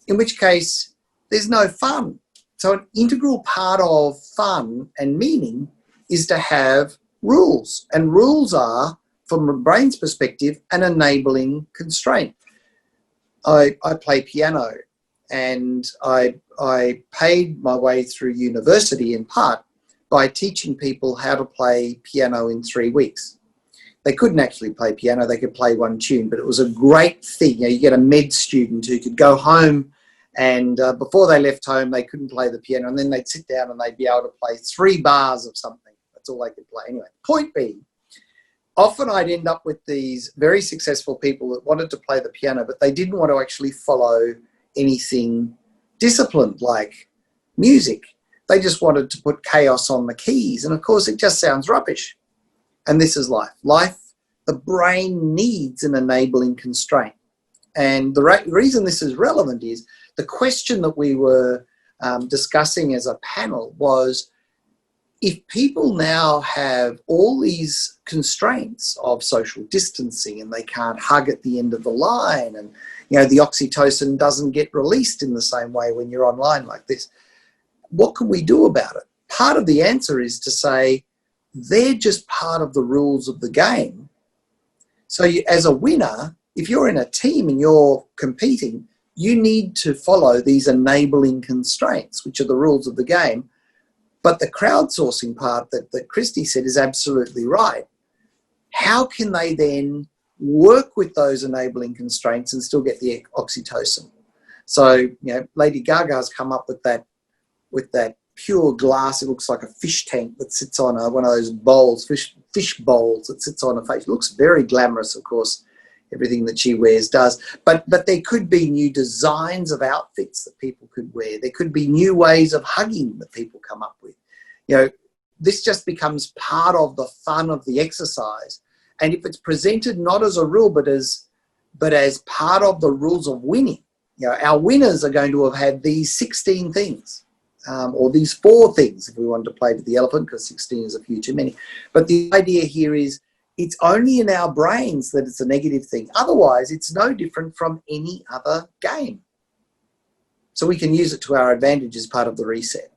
in which case there's no fun. So an integral part of fun and meaning is to have rules. And rules are, from a brain's perspective, an enabling constraint. I play piano, and I paid my way through university in part by teaching people how to play piano in 3 weeks. They couldn't actually play piano, they could play one tune, but it was a great thing. You get a med student who could go home, and before they left home, they couldn't play the piano, and then they'd sit down and they'd be able to play 3 bars of something. That's all they could play. Anyway, point being, often I'd end up with these very successful people that wanted to play the piano, but they didn't want to actually follow anything disciplined like music. They just wanted to put chaos on the keys. And of course, it just sounds rubbish. And this is life. Life, the brain needs an enabling constraint. And the reason this is relevant is the question that we were discussing as a panel was, if people now have all these constraints of social distancing and they can't hug at the end of the line, and the oxytocin doesn't get released in the same way when you're online like this, what can we do about it? Part of the answer is to say, they're just part of the rules of the game. So as a winner, if you're in a team and you're competing, you need to follow these enabling constraints, which are the rules of the game. But the crowdsourcing part that Kristy said is absolutely right. How can they then work with those enabling constraints and still get the oxytocin? So, Lady Gaga's come up with that pure glass. It looks like a fish tank that sits on one of those bowls, fish bowls that sits on her face. It looks very glamorous, of course. Everything that she wears does. But there could be new designs of outfits that people could wear. There could be new ways of hugging that people come up with. this just becomes part of the fun of the exercise. And if it's presented not as a rule, but as part of the rules of winning, our winners are going to have had these 16 things, or these 4 things, if we wanted to play with the elephant, because 16 is a few too many. But the idea here is it's only in our brains that it's a negative thing. Otherwise, it's no different from any other game. So we can use it to our advantage as part of the reset.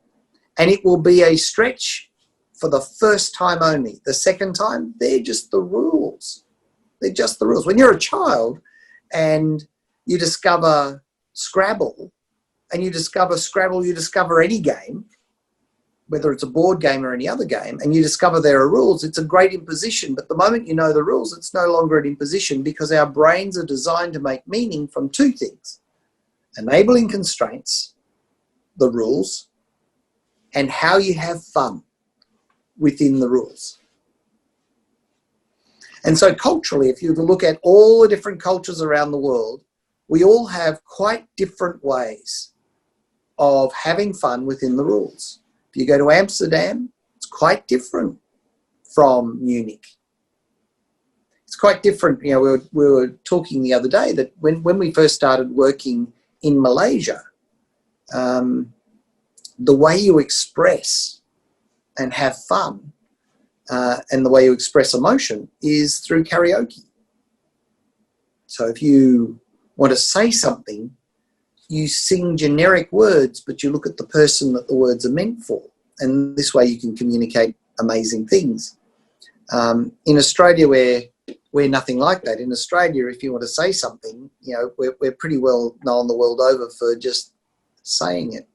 And it will be a stretch for the first time only. The second time, they're just the rules. They're just the rules. When you're a child and you discover Scrabble, and you discover Scrabble, you discover any game, whether it's a board game or any other game, and you discover there are rules, it's a great imposition. But the moment you know the rules, it's no longer an imposition, because our brains are designed to make meaning from 2 things: enabling constraints, the rules, and how you have fun within the rules. And so culturally, if you were to look at all the different cultures around the world, we all have quite different ways of having fun within the rules. If you go to Amsterdam, it's quite different from Munich. It's quite different. We were talking the other day that when we first started working in Malaysia, the way you express and have fun and the way you express emotion is through karaoke. So if you want to say something, you sing generic words, but you look at the person that the words are meant for. And this way you can communicate amazing things. In Australia, we're nothing like that. In Australia, if you want to say something, we're pretty well known the world over for just saying it.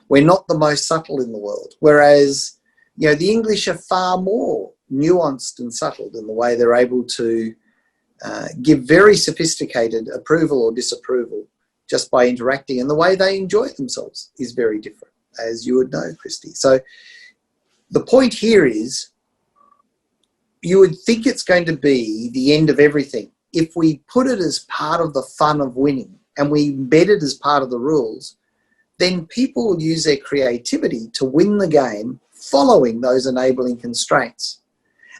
We're not the most subtle in the world. Whereas, the English are far more nuanced and subtle in the way they're able to give very sophisticated approval or disapproval just by interacting, and the way they enjoy themselves is very different, as you would know, Kristy. So the point here is, you would think it's going to be the end of everything. If we put it as part of the fun of winning and we embed it as part of the rules, then people will use their creativity to win the game following those enabling constraints.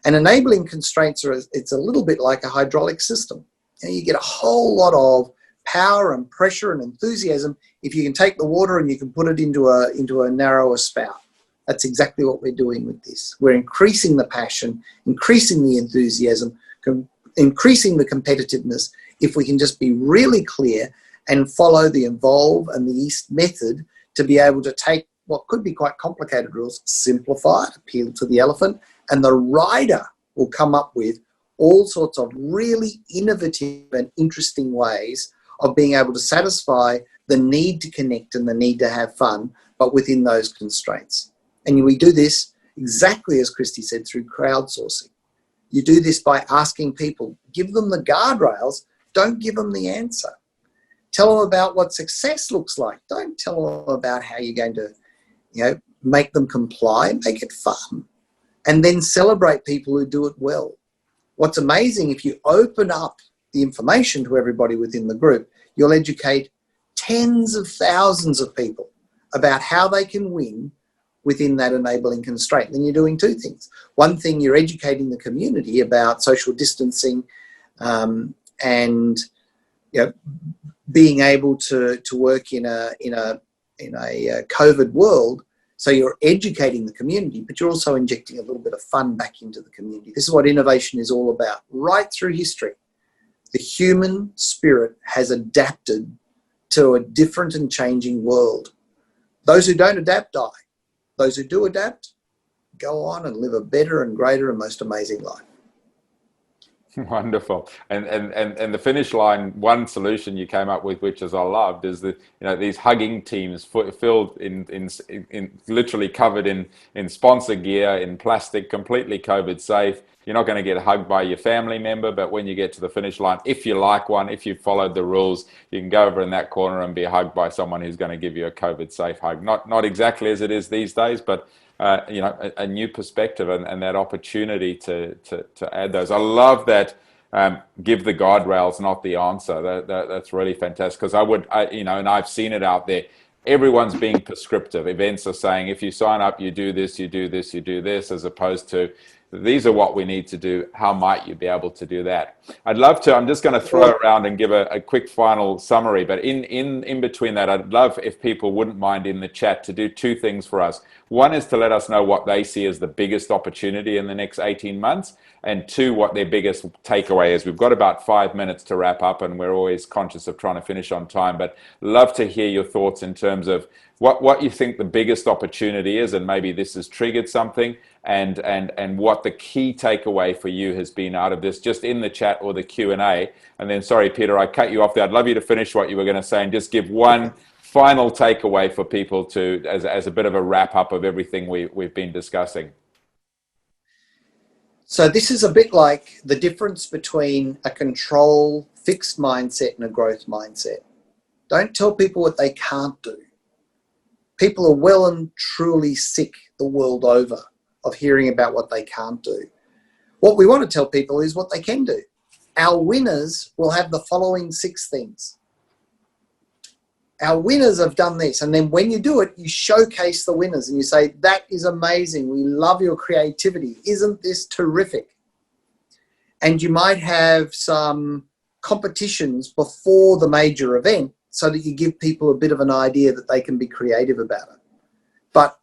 And enabling constraints it's a little bit like a hydraulic system. You get a whole lot of power and pressure and enthusiasm if you can take the water and you can put it into a narrower spout. That's exactly what we're doing with this. We're increasing the passion, increasing the enthusiasm, increasing the competitiveness, if we can just be really clear and follow the Evolve and the East method to be able to take what could be quite complicated rules, simplify it, appeal to the elephant, and the rider will come up with all sorts of really innovative and interesting ways of being able to satisfy the need to connect and the need to have fun, but within those constraints. And we do this exactly as Kristy said, through crowdsourcing. You do this by asking people, give them the guardrails, don't give them the answer. Tell them about what success looks like. Don't tell them about how you're going to, make them comply. Make it fun. And then celebrate people who do it well. What's amazing, if you open up the information to everybody within the group, you'll educate tens of thousands of people about how they can win within that enabling constraint. Then you're doing 2 things. One thing, you're educating the community about social distancing and being able to work in a COVID world. So you're educating the community, but you're also injecting a little bit of fun back into the community. This is what innovation is all about. Right through history, the human spirit has adapted to a different and changing world. Those who don't adapt die. Those who do adapt go on and live a better and greater and most amazing life. Wonderful. And the finish line, one solution you came up with, which is I loved, is that these hugging teams filled in literally covered in sponsor gear, in plastic, completely COVID safe. You're not going to get hugged by your family member, but when you get to the finish line, if you like one, if you've followed the rules, you can go over in that corner and be hugged by someone who's going to give you a COVID safe hug. Not exactly as it is these days, but a new perspective and that opportunity to add those. I love that. Give the guardrails, not the answer. That's really fantastic, because and I've seen it out there. everyone's being prescriptive. Events are saying, if you sign up, you do this, you do this, you do this, as opposed to, these are what we need to do. How might you be able to do that? I'd love to, I'm just going to throw around and give a quick final summary, but in between that, I'd love if people wouldn't mind in the chat to do two things for us. One is to let us know what they see as the biggest opportunity in the next 18 months, and two, what their biggest takeaway is. We've got about 5 minutes to wrap up, and we're always conscious of trying to finish on time, but love to hear your thoughts in terms of what you think the biggest opportunity is, and maybe this has triggered something, and what the key takeaway for you has been out of this, just in the chat or the Q&A. And then, sorry, Peter, I cut you off there. I'd love you to finish what you were going to say and just give one final takeaway for people to, as a bit of a wrap up of everything we've been discussing. So this is a bit like the difference between a control fixed mindset and a growth mindset. Don't tell people what they can't do. People are well and truly sick the world over of hearing about what they can't do. What we want to tell people is what they can do. Our winners will have the following 6 things. Our winners have done this. And then when you do it, you showcase the winners and you say, that is amazing. We love your creativity. Isn't this terrific? And you might have some competitions before the major event so that you give people a bit of an idea that they can be creative about it. But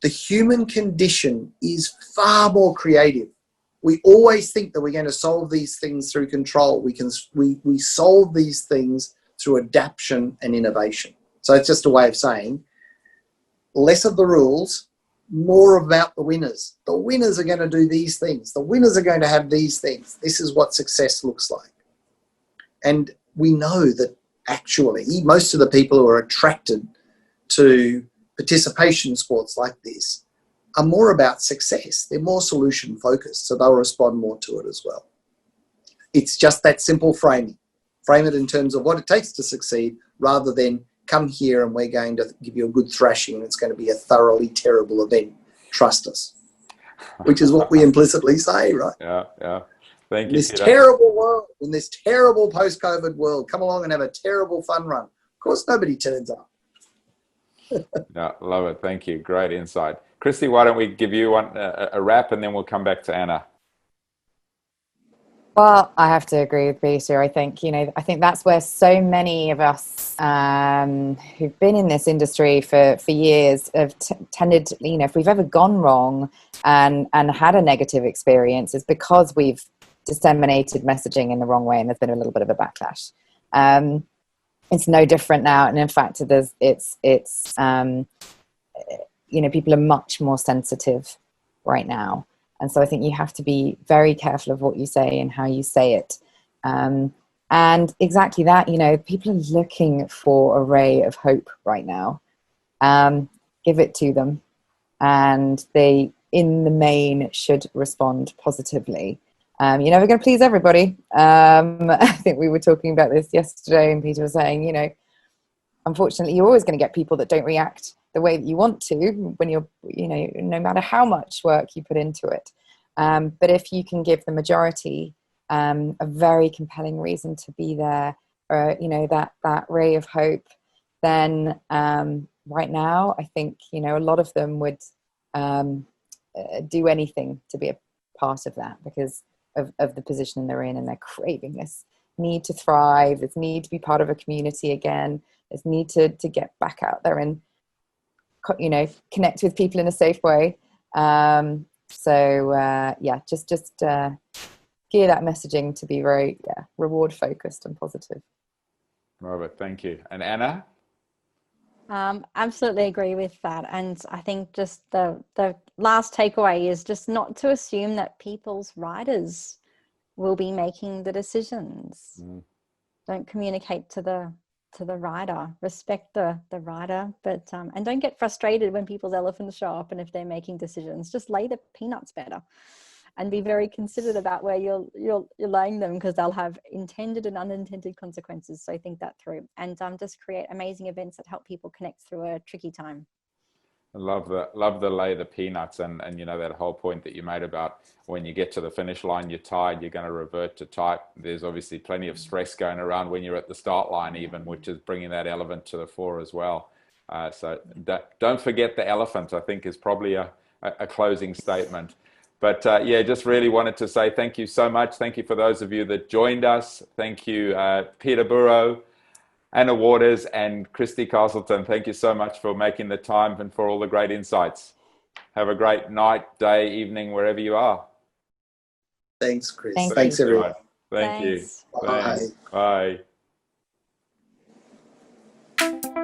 the human condition is far more creative. We always think that we're going to solve these things through control. We solve these things through adaptation and innovation. So it's just a way of saying less of the rules, more about the winners. The winners are going to do these things. The winners are going to have these things. This is what success looks like. And we know that actually most of the people who are attracted to participation sports like this are more about success. They're more solution focused, so they'll respond more to it as well. It's just that simple framing. Frame it in terms of what it takes to succeed, rather than come here and we're going to give you a good thrashing and it's going to be a thoroughly terrible event. Trust us. Which is what we implicitly say, right? Yeah, yeah. Thank you, in this Peter. terrible world, in this terrible post-COVID world, come along and have a terrible fun run. Of course, nobody turns up. No, love it. Thank you. Great insight. Kristy, why don't we give you a wrap, and then we'll come back to Anna. Well, I have to agree with Peter. I think that's where so many of us who've been in this industry for years have tended, if we've ever gone wrong and had a negative experience, it's because we've disseminated messaging in the wrong way and there's been a little bit of a backlash. It's no different now, and in fact, people are much more sensitive right now. And so I think you have to be very careful of what you say and how you say it. And exactly that, people are looking for a ray of hope right now. Give it to them. And they, in the main, should respond positively. You're never going to please everybody. I think we were talking about this yesterday, and Peter was saying, unfortunately, you're always going to get people that don't react the way that you want to when you're, no matter how much work you put into it. But if you can give the majority a very compelling reason to be there, or, that ray of hope, then right now, I think, a lot of them would do anything to be a part of that because of the position they're in, and they're craving this need to thrive, this need to be part of a community again, this need to get back out there and connect with people in a safe way. Just gear that messaging to be very reward focused and positive. Robert, thank you. And Anna? Absolutely agree with that. And I think just the last takeaway is just not to assume that people's riders will be making the decisions. Don't communicate to the rider. Respect the rider, but and don't get frustrated when people's elephants show up and if they're making decisions. Just lay the peanuts better, and be very considerate about where you're laying them, because they'll have intended and unintended consequences. So think that through, and just create amazing events that help people connect through a tricky time. I love the lay the peanuts, and that whole point that you made about when you get to the finish line, you're tired, you're going to revert to type. There's obviously plenty of stress going around when you're at the start line even, which is bringing that element to the fore as well. So don't forget the elephant, I think, is probably a closing statement. But yeah, just really wanted to say thank you so much. Thank you for those of you that joined us. Thank you, Peter Burow, Anna Waters, and Kristy Castleton. Thank you so much for making the time and for all the great insights. Have a great night, day, evening, wherever you are. Thanks, Chris. Thank Thanks you. everyone. Thank Thanks. you. Bye. Thanks. Bye.